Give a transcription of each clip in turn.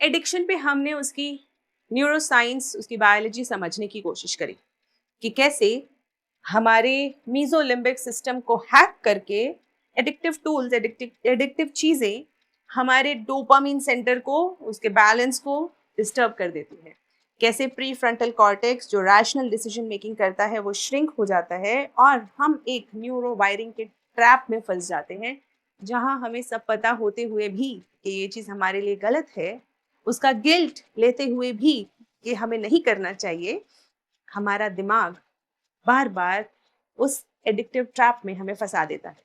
Addiction पे हमने उसकी न्यूरोसाइंस, उसकी बायोलॉजी समझने की कोशिश करी कि कैसे हमारे मीजोलिम्बिक सिस्टम को हैक करके एडिक्टिव टूल्स, एडिक्टिव चीज़ें हमारे डोपामीन सेंटर को, उसके बैलेंस को डिस्टर्ब कर देती है। कैसे प्री फ्रंटल कॉर्टेक्स जो रैशनल डिसीजन मेकिंग करता है वो श्रिंक हो जाता है और हम एक न्यूरो वायरिंग के ट्रैप में फंस जाते हैं, जहां हमें सब पता होते हुए भी कि ये चीज़ हमारे लिए गलत है, उसका गिल्ट लेते हुए भी कि हमें नहीं करना चाहिए, हमारा दिमाग बार बार उस एडिक्टिव ट्रैप में हमें फंसा देता है।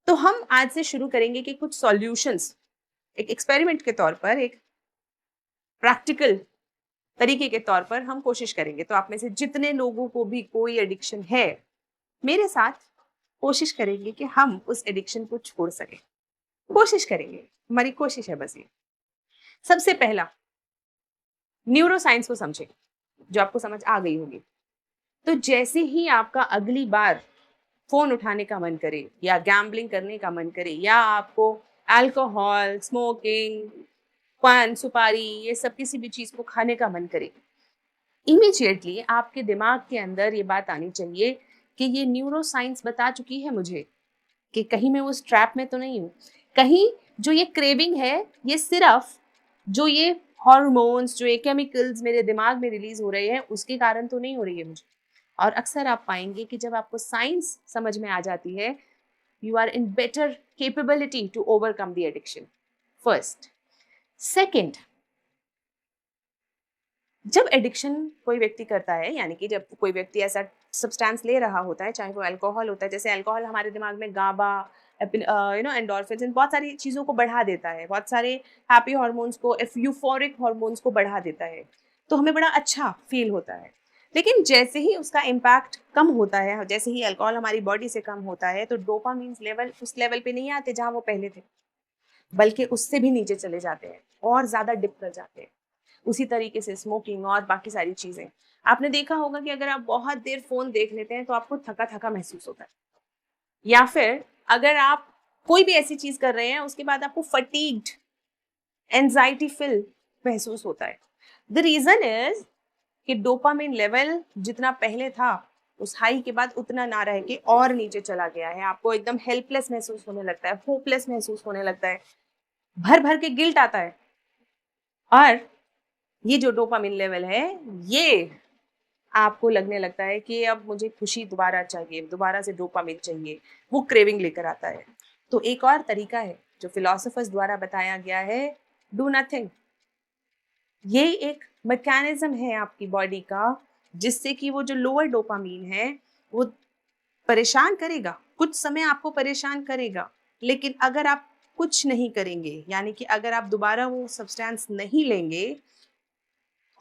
तो हम आज से शुरू करेंगे कि कुछ सॉल्यूशंस, एक एक्सपेरिमेंट के तौर पर, एक प्रैक्टिकल तरीके के तौर पर हम कोशिश करेंगे। तो आप में से जितने लोगों को भी कोई एडिक्शन है, मेरे साथ कोशिश करेंगे कि हम उस एडिक्शन को छोड़ सकें। कोशिश करेंगे, हमारी कोशिश है बस ये। सबसे पहला, न्यूरो साइंस को समझें, जो आपको समझ आ गई होगी। तो जैसे ही आपका अगली बार फोन उठाने का मन करे या गैम्बलिंग करने का मन करे या आपको अल्कोहल, स्मोकिंग, पान, सुपारी, ये सब किसी भी चीज को खाने का मन करे, इमीडिएटली आपके दिमाग के अंदर ये बात आनी चाहिए कि ये न्यूरो साइंस बता चुकी है मुझे कि कहीं मैं उस ट्रैप में तो नहीं हूँ, कहीं जो ये क्रेविंग है ये सिर्फ जो ये हॉर्मोन्स, जो ये केमिकल्स मेरे दिमाग में रिलीज हो रहे हैं उसके कारण तो नहीं हो रही है मुझे। और अक्सर आप पाएंगे कि जब आपको साइंस समझ में आ जाती है, you are in better capability to overcome the addiction. First. Second, जब एडिक्शन कोई व्यक्ति करता है, यानी कि जब कोई व्यक्ति ऐसा सब्सटेंस ले रहा होता है, चाहे वो अल्कोहल होता है, जैसे अल्कोहल हमारे दिमाग में गाबा, एंडोर्फिन्स, इन बहुत सारी चीज़ों को बढ़ा देता है, बहुत सारे हैप्पी हार्मोन्स को, यूफोरिक हार्मोन्स को बढ़ा देता है, तो हमें बड़ा अच्छा फील होता है। लेकिन जैसे ही उसका इम्पैक्ट कम होता है, जैसे ही अल्कोहल हमारी बॉडी से कम होता है, तो डोपामीन लेवल उस लेवल पे नहीं आते जहाँ वो पहले थे, बल्कि उससे भी नीचे चले जाते हैं और ज़्यादा डिप कर जाते हैं। उसी तरीके से स्मोकिंग और बाकी सारी चीज़ें, आपने देखा होगा कि अगर आप बहुत देर फ़ोन देख लेते हैं तो आपको थका थका महसूस होता है, या फिर अगर आप कोई भी ऐसी चीज़ कर रहे हैं उसके बाद आपको फटीग्ड, एंजाइटी फिल महसूस होता है। द रीज़न इज कि डोपामिन लेवल जितना पहले था उस हाई के बाद उतना ना रह के और नीचे चला गया है। आपको एकदम हेल्पलेस महसूस होने लगता है, होपलेस महसूस होने लगता है, भर भर के गिल्ट आता है। और ये जो डोपामिन लेवल है, ये आपको लगने लगता है कि अब मुझे खुशी दोबारा चाहिए, दोबारा से डोपामिन चाहिए, वो क्रेविंग लेकर आता है। तो एक और तरीका है जो फिलोसोफर्स द्वारा बताया गया है, डू नथिंग। ये एक मैकेनिज्म है आपकी बॉडी का, जिससे कि वो जो लोअर डोपामिन है वो परेशान करेगा, कुछ समय आपको परेशान करेगा, लेकिन अगर आप कुछ नहीं करेंगे, यानी कि अगर आप दोबारा वो सब्सटेंस नहीं लेंगे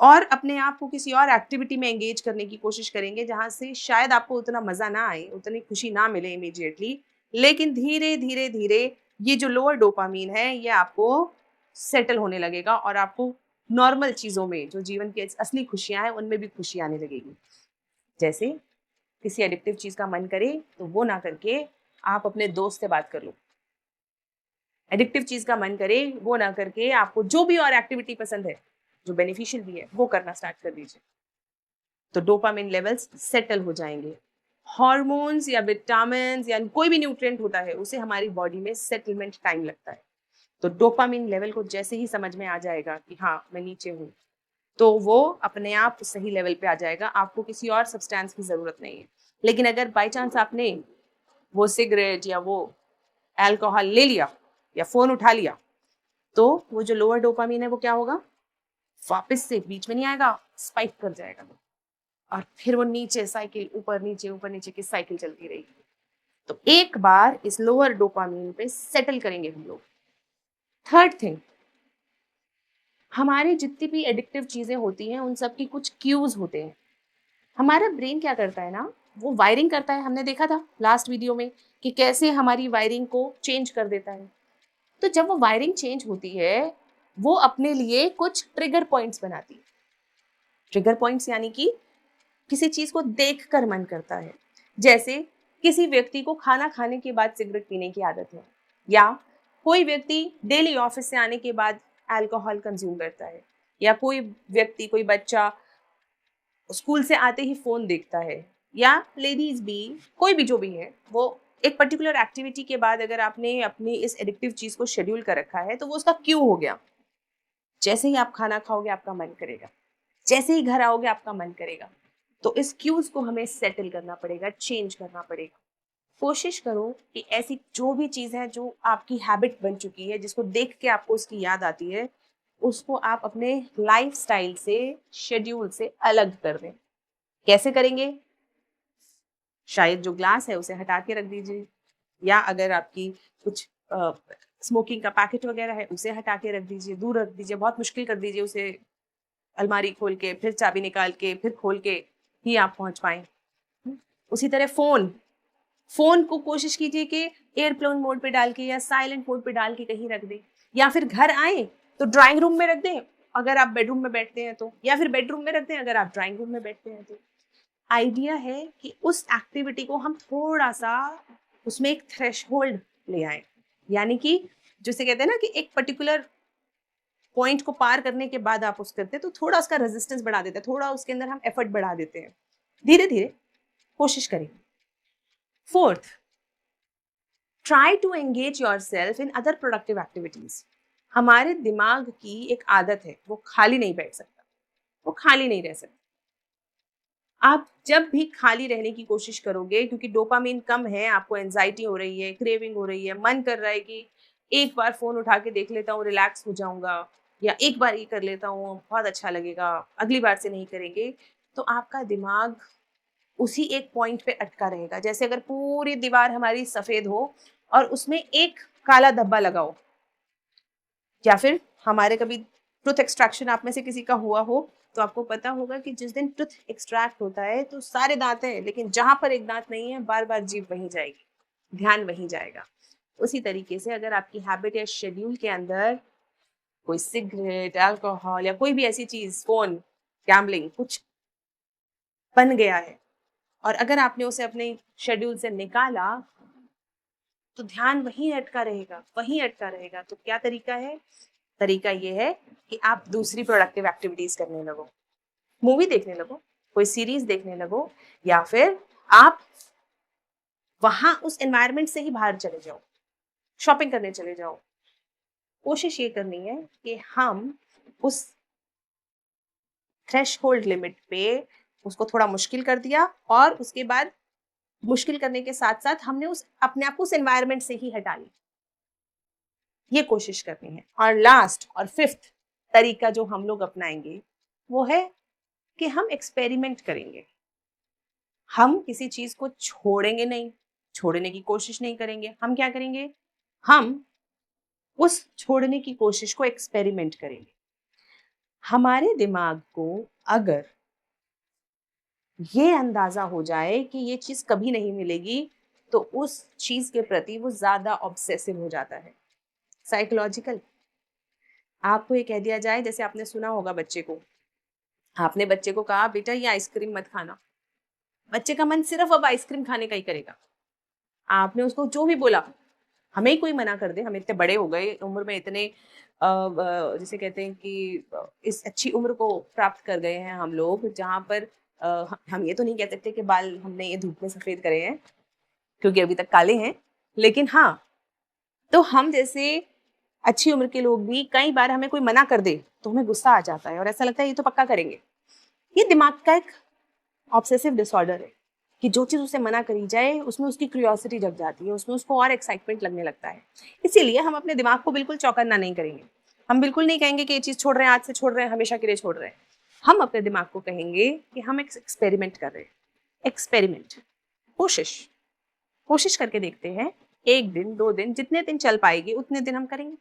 और अपने आप को किसी और एक्टिविटी में एंगेज करने की कोशिश करेंगे जहाँ से शायद आपको उतना मज़ा ना आए, उतनी खुशी ना मिले इमीडिएटली, लेकिन धीरे धीरे धीरे ये जो लोअर डोपामीन है ये आपको सेटल होने लगेगा और आपको नॉर्मल चीज़ों में, जो जीवन की असली खुशियाँ हैं, उनमें भी खुशी आने लगेगी। जैसे किसी एडिक्टिव चीज़ का मन करे तो वो ना करके आप अपने दोस्त से बात कर लो। एडिक्टिव चीज़ का मन करे वो ना करके आपको जो भी और एक्टिविटी पसंद है, जो बेनिफिशियल भी है, वो करना स्टार्ट कर दीजिए। तो डोपामिन लेवल्स सेटल हो जाएंगे। हॉर्मोन्स या विटामिन्स या कोई भी न्यूट्रिएंट होता है, उसे हमारी बॉडी में सेटलमेंट टाइम लगता है। तो डोपामिन लेवल को जैसे ही समझ में आ जाएगा कि हाँ मैं नीचे हूँ, तो वो अपने आप सही लेवल पे आ जाएगा, आपको किसी और सब्सटेंस की ज़रूरत नहीं है। लेकिन अगर बाई चांस आपने वो सिगरेट या वो अल्कोहल ले लिया या फ़ोन उठा लिया, तो वो जो लोअर डोपामिन है वो क्या होगा, वापस से बीच में नहीं आएगा, स्पाइक कर जाएगा और फिर वो नीचे साइकिल, ऊपर नीचे की साइकिल चलती रहेगी। तो एक बार इस लोअर डोपामिन पे सेटल करेंगे हम लोग। थर्ड थिंग, हमारी जितनी भी एडिक्टिव चीज़ें होती हैं उन सब की कुछ क्यूज होते हैं। हमारा ब्रेन क्या करता है ना, वो वायरिंग करता है। हमने देखा था लास्ट वीडियो में कि कैसे हमारी वायरिंग को चेंज कर देता है। तो जब वो वायरिंग चेंज होती है, वो अपने लिए कुछ ट्रिगर पॉइंट्स बनाती है। ट्रिगर पॉइंट्स यानी कि किसी चीज को देखकर मन करता है। जैसे किसी व्यक्ति को खाना खाने के बाद सिगरेट पीने की आदत है, या कोई व्यक्ति डेली ऑफिस से आने के बाद अल्कोहल कंज्यूम करता है, या कोई व्यक्ति, कोई बच्चा स्कूल से आते ही फ़ोन देखता है, या लेडीज़ भी, कोई भी जो भी है, वो एक पर्टिकुलर एक्टिविटी के बाद अगर आपने अपनी इस एडिक्टिव चीज़ को शेड्यूल कर रखा है, तो वो उसका क्यू हो गया। जैसे ही आप खाना खाओगे आपका मन करेगा, जैसे ही घर आओगे आपका मन करेगा। तो इस क्यूज़ को हमें सेटल करना पड़ेगा, चेंज करना पड़ेगा। कोशिश करो कि ऐसी जो भी चीज़ है जो आपकी हैबिट बन चुकी है, जिसको देख के आपको उसकी याद आती है, उसको आप अपने लाइफ़स्टाइल से, शेड्यूल से अलग कर दें। कैसे करेंगे? शायद जो ग्लास है उसे हटा के रख दीजिए, या अगर आपकी कुछ स्मोकिंग का पैकेट वगैरह है उसे हटा के रख दीजिए, दूर रख दीजिए, बहुत मुश्किल कर दीजिए उसे अलमारी खोल के, फिर चाबी निकाल के, फिर खोल के ही आप पहुँच पाएँ। उसी तरह फ़ोन को कोशिश कीजिए कि एयरप्लेन मोड पे डाल के या साइलेंट मोड पे डाल के कहीं रख दें, या फिर घर आएँ तो ड्राइंग रूम में रख दें अगर आप बेडरूम में बैठते हैं तो, या फिर बेडरूम में रख दें अगर आप ड्राइंग रूम में बैठते हैं तो। आइडिया है कि उस एक्टिविटी को हम थोड़ा-सा उसमें एक थ्रेशहोल्ड ले आएँ। यानी कि जिसे कहते हैं ना कि एक पर्टिकुलर पॉइंट को पार करने के बाद आप उस करते हैं तो थोड़ा उसका रेजिस्टेंस बढ़ा देते हैं, थोड़ा उसके अंदर हम एफर्ट बढ़ा देते हैं। धीरे-धीरे कोशिश करें। 4th, try to engage yourself in other productive activities. हमारे दिमाग की एक आदत है, वो खाली नहीं बैठ सकता, वो खाली नहीं रह सकता। आप जब भी खाली रहने की कोशिश करोगे, क्योंकि डोपामाइन कम है, आपको एंजाइटी हो रही है, क्रेविंग हो रही है, मन कर रहा है कि एक बार फ़ोन उठा के देख लेता हूँ, रिलैक्स हो जाऊँगा, या एक बार ये कर लेता हूँ, बहुत अच्छा लगेगा, अगली बार से नहीं करेंगे, तो आपका दिमाग उसी एक पॉइंट पे अटका रहेगा। जैसे अगर पूरी दीवार हमारी सफ़ेद हो और उसमें एक काला धब्बा लगा हो, या फिर हमारे कभी टूथ एक्सट्रैक्शन आप में से किसी का हुआ हो, तो आपको पता होगा कि जिस दिन टूथ एक्सट्रैक्ट होता है तो सारे दाँत हैं, लेकिन जहाँ पर एक दाँत नहीं है, बार-बार जीभ वहीं जाएगी, ध्यान वहीं जाएगा। उसी तरीके से अगर आपकी हैबिट या शेड्यूल के अंदर कोई सिगरेट, अल्कोहल या कोई भी ऐसी चीज़, फ़ोन, गैम्बलिंग कुछ बन गया है, और अगर आपने उसे अपने शेड्यूल से निकाला, तो ध्यान वहीं अटका रहेगा। तो क्या तरीका है? तरीका ये है कि आप दूसरी प्रोडक्टिव एक्टिविटीज़ करने लगो। मूवी देखने लगो, कोई सीरीज़ देखने लगो, या फिर आप वहाँ उस एनवायरनमेंट से ही बाहर चले जाओ, शॉपिंग करने चले जाओ। कोशिश ये करनी है कि हम उस थ्रेशहोल्ड लिमिट पे उसको थोड़ा मुश्किल कर दिया, और उसके बाद मुश्किल करने के साथ-साथ हमने उस अपने आप को उस एनवायरनमेंट से ही हटा लिया। ये कोशिश करनी है। और लास्ट और 5th तरीका जो हम लोग अपनाएँगे, वो है कि हम एक्सपेरिमेंट करेंगे। हम किसी चीज़ को छोड़ेंगे नहीं, छोड़ने की कोशिश नहीं करेंगे। हम क्या करेंगे? हम उस छोड़ने की कोशिश को एक्सपेरिमेंट करेंगे। हमारे दिमाग को अगर ये अंदाज़ा हो जाए कि ये चीज़ कभी नहीं मिलेगी, तो उस चीज़ के प्रति वो ज़्यादा ऑब्सेसिव हो जाता है। साइकोलॉजिकल, आपको ये कह दिया जाए, जैसे आपने सुना होगा बच्चे को, आपने बच्चे को कहा बेटा ये आइसक्रीम मत खाना, बच्चे का मन सिर्फ अब आइसक्रीम खाने का ही करेगा। आपने उसको जो भी बोला, हमें ही कोई मना कर दे, हम इतने बड़े हो गए, उम्र में इतने जिसे कहते हैं कि इस अच्छी उम्र को प्राप्त कर गए हैं हम लोग, जहाँ पर हम ये तो नहीं कह सकते कि बाल हमने ये धूप में सफ़ेद करे हैं, क्योंकि अभी तक काले हैं। लेकिन हाँ, तो हम जैसे अच्छी उम्र के लोग भी कई बार हमें कोई मना कर दे, तो हमें गुस्सा आ जाता है और ऐसा लगता है ये तो पक्का करेंगे। ये दिमाग का एक ऑब्सेसिव डिसऑर्डर है कि जो चीज़ उसे मना करी जाए, उसमें उसकी क्यूरियोसिटी जग जाती है, उसमें उसको और एक्साइटमेंट लगने लगता है। इसीलिए हम अपने दिमाग को बिल्कुल चौकन्ना नहीं करेंगे। हम बिल्कुल नहीं कहेंगे कि ये चीज़ छोड़ रहे हैं, आज से छोड़ रहे हैं, हमेशा के लिए छोड़ रहे हैं। हम अपने दिमाग को कहेंगे कि हम एक एक्सपेरिमेंट कर रहे हैं। एक्सपेरिमेंट, कोशिश, कोशिश करके देखते हैं। 1 दिन, 2 दिन, जितने दिन चल पाएगी उतने दिन हम करेंगे।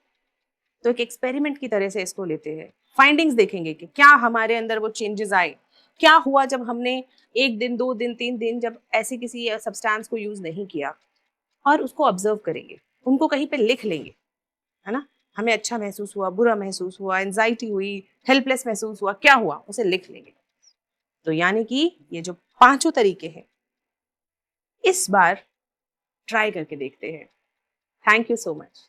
तो एक एक्सपेरिमेंट की तरह से इसको लेते हैं। फाइंडिंग्स देखेंगे कि क्या हमारे अंदर वो चेंजेस आए, क्या हुआ जब हमने 1 दिन, 2 दिन, 3 दिन जब ऐसे किसी सब्सटेंस को यूज़ नहीं किया, और उसको ऑब्जर्व करेंगे, उनको कहीं पे लिख लेंगे, है ना? हमें अच्छा महसूस हुआ, बुरा महसूस हुआ, एंग्जायटी हुई, हेल्पलेस महसूस हुआ, क्या हुआ? उसे लिख लेंगे। तो यानी कि ये जो पाँचों तरीके हैं, इस बार ट्राई करके देखते हैं। Thank you so much.